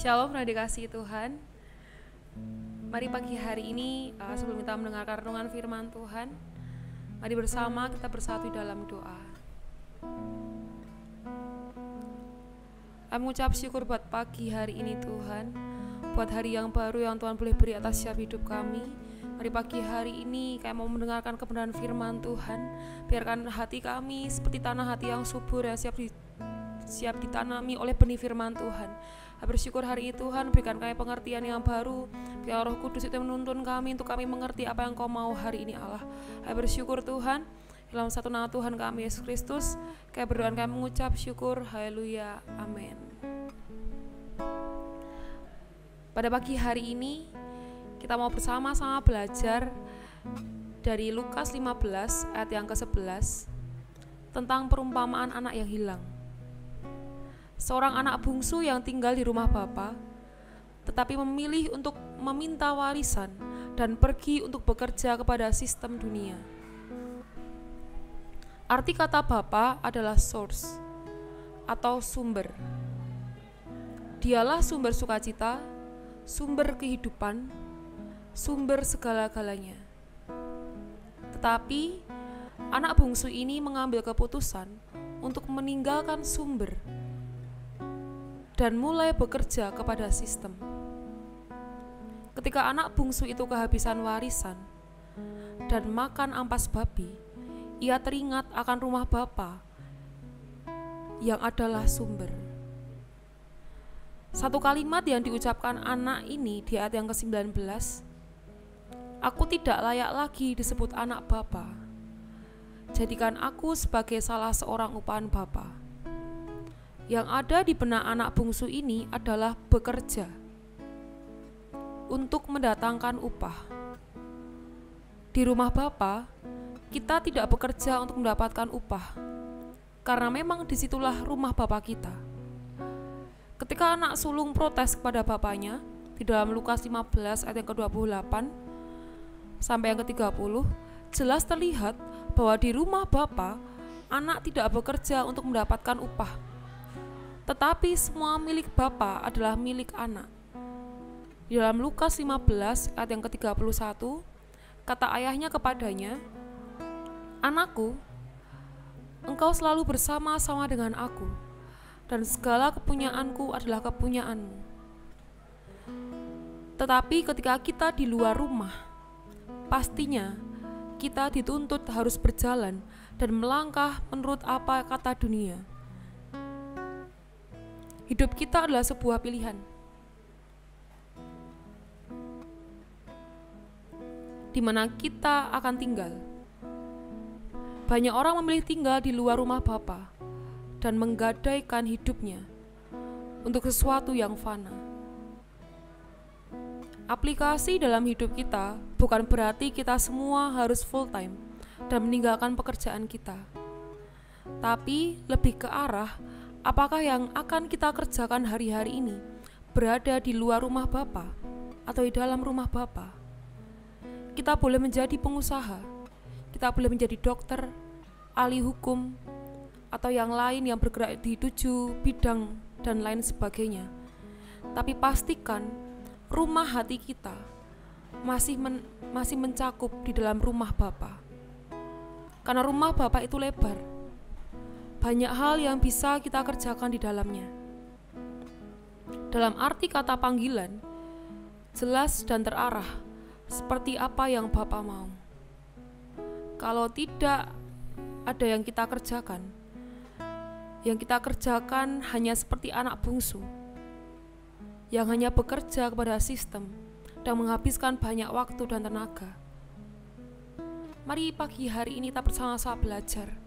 Shalom, pernah dikasihi Tuhan. Mari pagi hari ini sebelum kita mendengarkan renungan firman Tuhan, mari bersama kita bersatu dalam doa. Kami mengucap syukur buat pagi hari ini Tuhan, buat hari yang baru yang Tuhan boleh beri atas setiap hidup kami. Mari pagi hari ini kami mau mendengarkan kebenaran firman Tuhan. Biarkan hati kami seperti tanah hati yang subur yang siap ditanami oleh benih firman Tuhan. Kami bersyukur hari ini Tuhan berikan kami pengertian yang baru. Biar Roh Kudus itu menuntun kami untuk kami mengerti apa yang Kau mau hari ini Allah. Kami bersyukur Tuhan dalam satu nama Tuhan kami Yesus Kristus. Kami berdoa kami mengucap syukur. Haleluya. Amin. Pada pagi hari ini kita mau bersama-sama belajar dari Lukas 15 ayat yang ke-11 tentang perumpamaan anak yang hilang. Seorang anak bungsu yang tinggal di rumah bapa, tetapi memilih untuk meminta warisan dan pergi untuk bekerja kepada sistem dunia. Arti kata bapa adalah source atau sumber. Dialah sumber sukacita, sumber kehidupan, sumber segala-galanya. Tetapi anak bungsu ini mengambil keputusan untuk meninggalkan sumber dan mulai bekerja kepada sistem. Ketika anak bungsu itu kehabisan warisan dan makan ampas babi, ia teringat akan rumah bapa yang adalah sumber. Satu kalimat yang diucapkan anak ini di ayat yang ke-19, "Aku tidak layak lagi disebut anak bapa. Jadikan aku sebagai salah seorang upahan bapa." Yang ada di benak anak bungsu ini adalah bekerja untuk mendatangkan upah. Di rumah bapa, kita tidak bekerja untuk mendapatkan upah, karena memang disitulah rumah bapa kita. Ketika anak sulung protes kepada bapaknya, di dalam Lukas 15 ayat yang ke-28 sampai yang ke-30, jelas terlihat bahwa di rumah bapa, anak tidak bekerja untuk mendapatkan upah. Tetapi semua milik bapa adalah milik anak. Di dalam Lukas 15 ayat yang ke-31, kata ayahnya kepadanya, "Anakku, engkau selalu bersama-sama dengan aku, dan segala kepunyaanku adalah kepunyaanmu." Tetapi ketika kita di luar rumah, pastinya kita dituntut harus berjalan dan melangkah menurut apa kata dunia. Hidup kita adalah sebuah pilihan. Di mana kita akan tinggal. Banyak orang memilih tinggal di luar rumah bapa dan menggadaikan hidupnya untuk sesuatu yang fana. Aplikasi dalam hidup kita bukan berarti kita semua harus full time dan meninggalkan pekerjaan kita. Tapi lebih ke arah apakah yang akan kita kerjakan hari-hari ini berada di luar rumah bapa atau di dalam rumah bapa? Kita boleh menjadi pengusaha, kita boleh menjadi dokter, ahli hukum, atau yang lain yang bergerak di 7 bidang dan lain sebagainya. Tapi pastikan rumah hati kita masih mencakup di dalam rumah bapa. Karena rumah bapa itu lebar. Banyak hal yang bisa kita kerjakan di dalamnya. Dalam arti kata panggilan, jelas dan terarah seperti apa yang Bapa mau. Kalau tidak ada yang kita kerjakan hanya seperti anak bungsu, yang hanya bekerja kepada sistem dan menghabiskan banyak waktu dan tenaga. Mari pagi hari ini kita bersama-sama belajar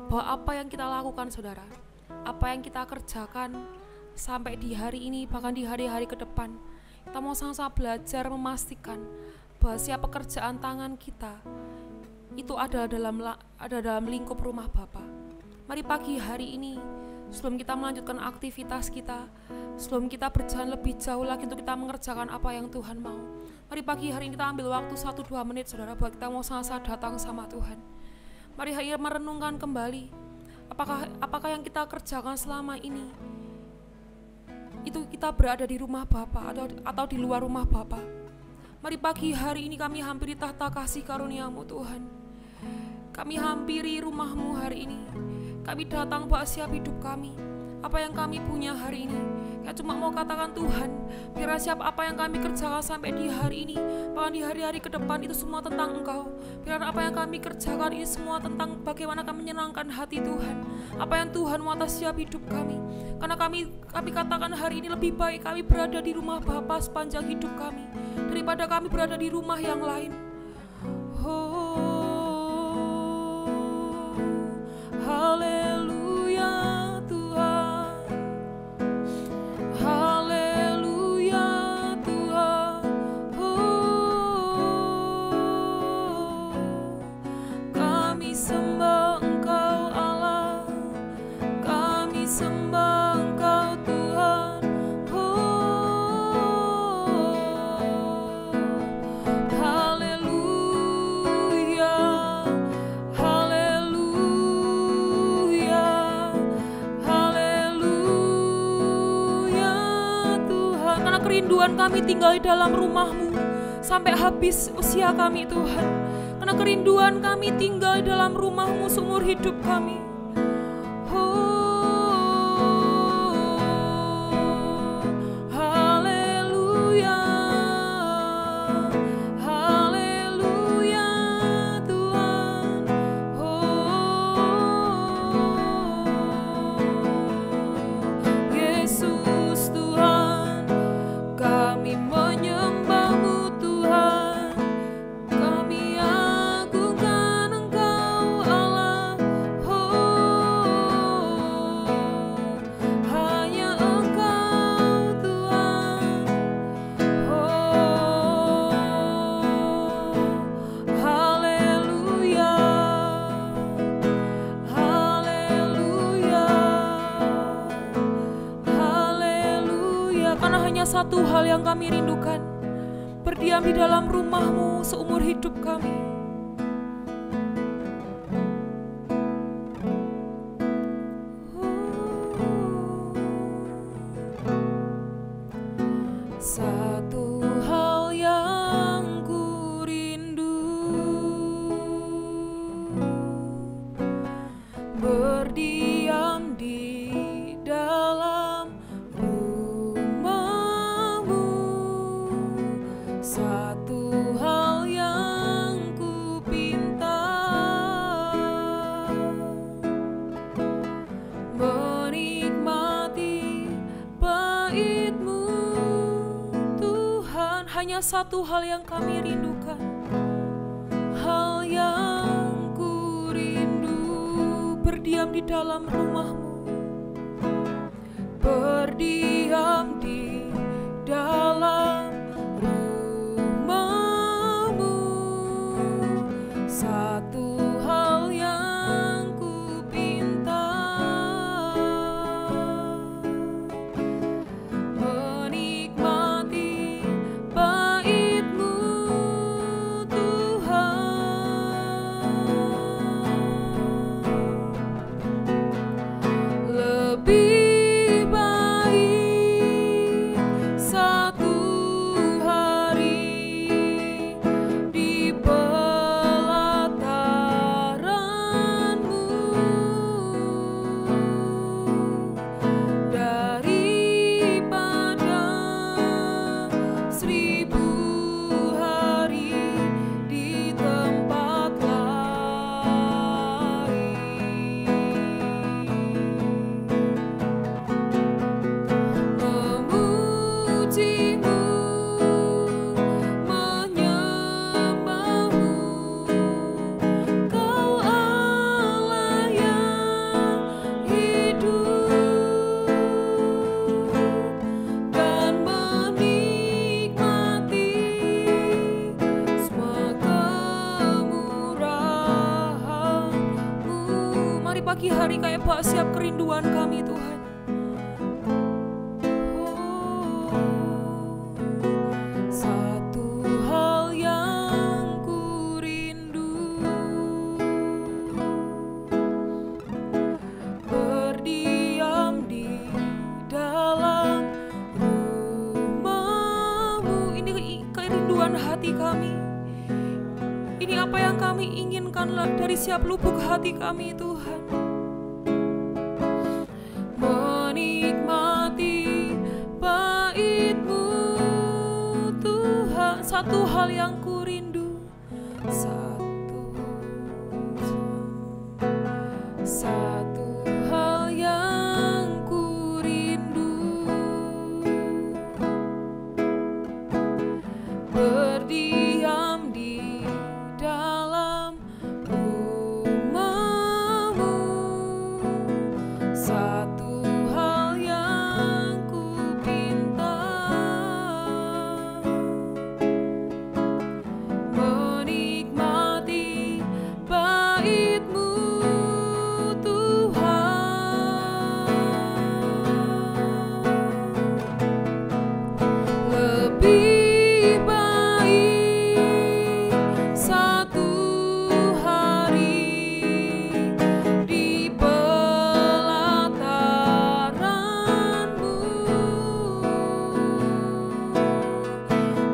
bahwa apa yang kita lakukan saudara, apa yang kita kerjakan sampai di hari ini, bahkan di hari-hari ke depan, kita mau sama-sama belajar memastikan bahwa setiap pekerjaan tangan kita itu ada dalam lingkup rumah Bapa. Mari pagi hari ini, sebelum kita melanjutkan aktivitas kita, sebelum kita berjalan lebih jauh lagi untuk kita mengerjakan apa yang Tuhan mau, mari pagi hari ini kita ambil waktu 1-2 menit saudara, buat kita mau sama-sama datang sama Tuhan. Mari hanya merenungkan kembali apakah yang kita kerjakan selama ini itu kita berada di rumah Bapa atau di luar rumah Bapa. Mari pagi hari ini kami hampiri tahta kasih karunia-Mu Tuhan. Kami hampiri rumah-Mu hari ini. Kami datang Pak, siap hidup kami. Apa yang kami punya hari ini, kayak cuma mau katakan Tuhan, biar siap apa yang kami kerjakan sampai di hari ini, bahkan di hari-hari ke depan itu semua tentang Engkau. Biar apa yang kami kerjakan ini semua tentang bagaimana kami menyenangkan hati Tuhan. Apa yang Tuhan mau atas siap hidup kami. Karena kami katakan hari ini lebih baik kami berada di rumah Bapa sepanjang hidup kami daripada kami berada di rumah yang lain. Haleluya Tuhan, haleluya Tuhan. Kami sembah Engkau Allah, kami sembah Engkau Tuhan. Haleluya, haleluya, haleluya Tuhan. Karena kerinduan kami tinggal di dalam rumah-Mu sampai habis usia kami Tuhan. Karena kerinduan kami tinggal di dalam rumah-Mu seumur hidup kami. Haleluya, haleluya Tuhan. Yesus Tuhan, kami menyembah-Mu Tuhan. Kami agungkan Engkau Allah. Hanya Engkau Tuhan. Haleluya, haleluya, haleluya. Karena hanya satu hal yang kami rindukan, berdiam di dalam rumah-Mu seumur hidup kami. Satu hal yang ku rindu, berdiam di dalam rumah-Mu. Satu hal yang ku pinta, menikmati bait-Mu Tuhan. Hanya satu hal yang kami rindukan, hal yang ku rindu, berdiam di dalam rumah-Mu, berdiam di dalam rumah-Mu. Satu hal yang ku pinta, menikmati bait-Mu Tuhan. Lebih baik satu hari di pelataran-Mu daripada 1000 hari di tempat lain. Memuji-Mu, menyembah-Mu, Kau Allah yang hidup, dan menikmati semua kemurahan-Mu. Mari pagi hari kayak Pak siap kerinduan kami Tuhan. Satu hal yang ku rindu, berdiam di dalam hati kami. Ini apa yang kami inginkan dari siap lubuk hati kami, Tuhan. Menikmati bait-Mu, Tuhan. Satu hal yang ku rindu, satu hal yang ku rindu, berdiam di dalam rumah-Mu. Satu hal yang ku pinta, menikmati bait-Mu, lebih baik satu hari di pelataran-Mu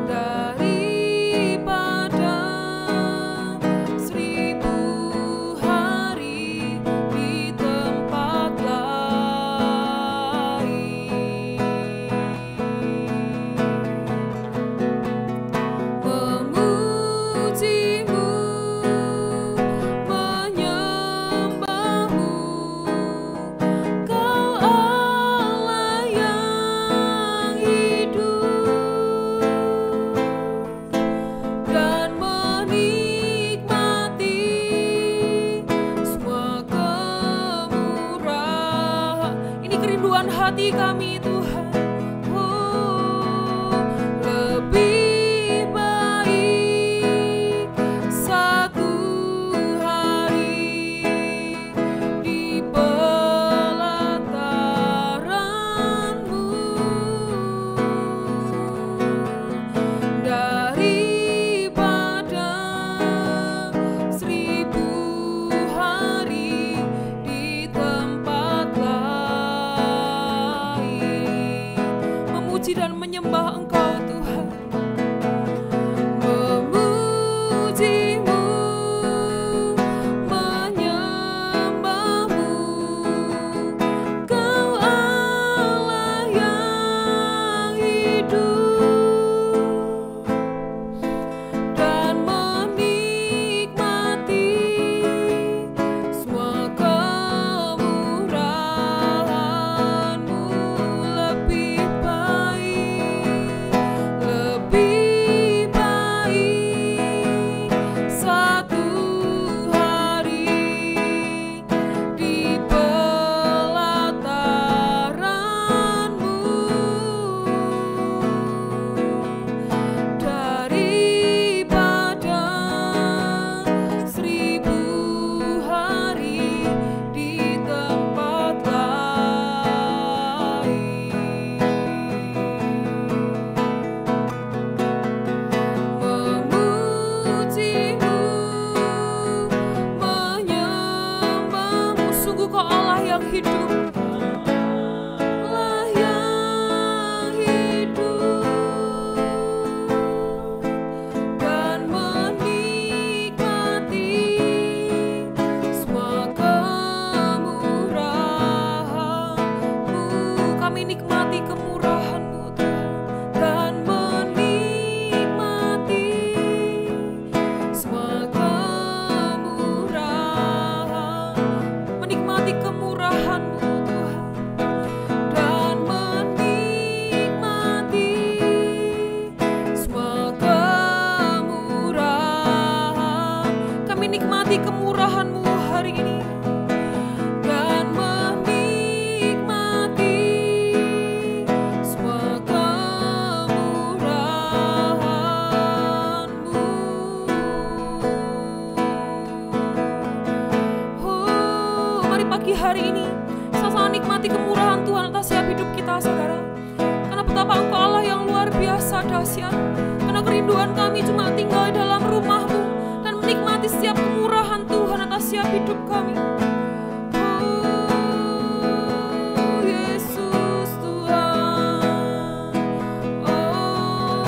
daripada 1000 hari di tempat lain. Memuji-Mu, menyembah-Mu, Kau Allah yang hidup, dan menikmati semua kemurahan. Ini kerinduan hati kami, Tuhan. Oh, lebih baik satu hari di pelataran-Mu daripada 1000 hari di tempat lain. Memuji dan menyembah Engkau, Tuhan. Memuji-Mu, menyembah-Mu, Kau Allah yang hidup, dan menikmati semua kemurahan-Mu. Lebih baik satu hari di pelataran-Mu daripada 1000 hari di tempat lain. Memuji-Mu, menyembah-Mu, sungguh Kau Allah yang hidup, Allah yang hidup, dan menikmati semua kemurahan-Mu. Kami nikmati kemurahan-Mu, Tuhan, dan menikmati semua kemurahan, menikmati kemurahan-Mu, Tuhan, dan menikmati semua kemurahan. Kami nikmati kemurahan-Mu hari ini, dan menikmati semua kemurahan-Mu. Oh, mari pagi hari ini sama-sama nikmati kemurahan Tuhan atas setiap hidup kita, saudara. Karena betapa Engkau Allah yang luar biasa dahsyat. Karena kerinduan kami cuma tinggal dalam rumah-Mu dan menikmati setiap kemurahan Tuhan atas setiap hidup kami. Oh, Yesus Tuhan. Oh,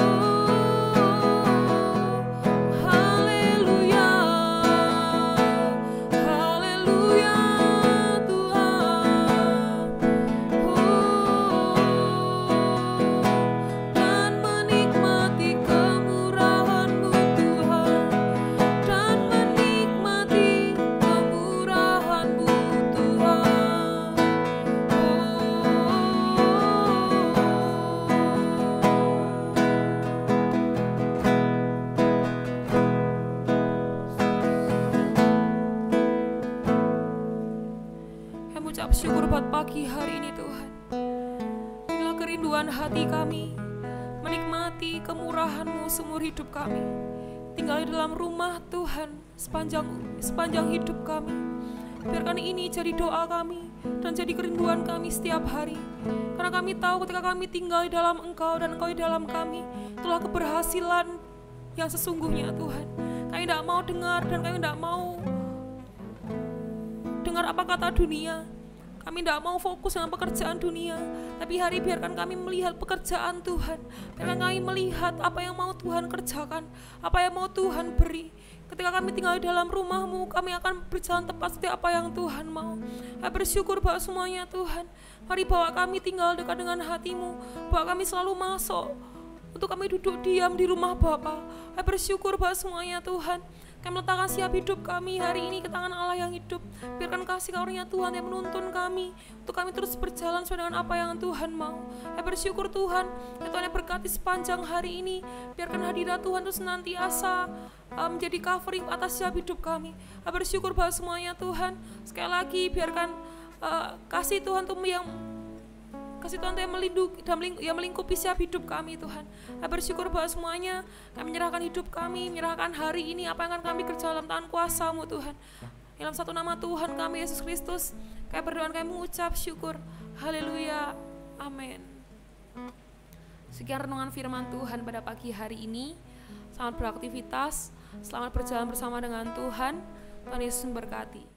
kerinduan hati kami menikmati kemurahan-Mu seumur hidup kami. Tinggal di dalam rumah Tuhan sepanjang hidup kami. Biarkan ini jadi doa kami dan jadi kerinduan kami setiap hari. Karena kami tahu ketika kami tinggal di dalam Engkau dan Engkau di dalam kami, itulah keberhasilan yang sesungguhnya Tuhan. Kami tidak mau dengar dan kami tidak mau dengar apa kata dunia. Kami tidak mau fokus dengan pekerjaan dunia, tapi hari biarkan kami melihat pekerjaan Tuhan. Biarkan kami melihat apa yang mau Tuhan kerjakan, apa yang mau Tuhan beri. Ketika kami tinggal di dalam rumah-Mu, kami akan berjalan tepat setiap apa yang Tuhan mau. Kami bersyukur bahwa semuanya Tuhan. Mari bawa kami tinggal dekat dengan hati-Mu, bawa kami selalu masuk untuk kami duduk diam di rumah Bapa. Kami bersyukur bahwa semuanya Tuhan. Kami meletakkan siap hidup kami hari ini ke tangan Allah yang hidup. Biarkan kasih karunia Tuhan yang menuntun kami untuk kami terus berjalan sesuai dengan apa yang Tuhan mau. Kami bersyukur Tuhan, ya Tuhan yang berkati sepanjang hari ini. Biarkan hadirat Tuhan itu senantiasa menjadi covering atas siap hidup kami. Kami bersyukur bahwa semuanya Tuhan. Sekali lagi biarkan kasih Tuhan yang melindungi dan yang melingkupi siap hidup kami Tuhan. Kami bersyukur bahwa semuanya kami menyerahkan hidup kami, menyerahkan hari ini apa yang akan kami kerja dalam tangan kuasa-Mu Tuhan. Dalam satu nama Tuhan kami Yesus Kristus, kami berdoa, kami mengucap syukur. Haleluya. Amin. Sekian renungan firman Tuhan pada pagi hari ini. Selamat beraktivitas, selamat berjalan bersama dengan Tuhan. Tuhan Yesus memberkati.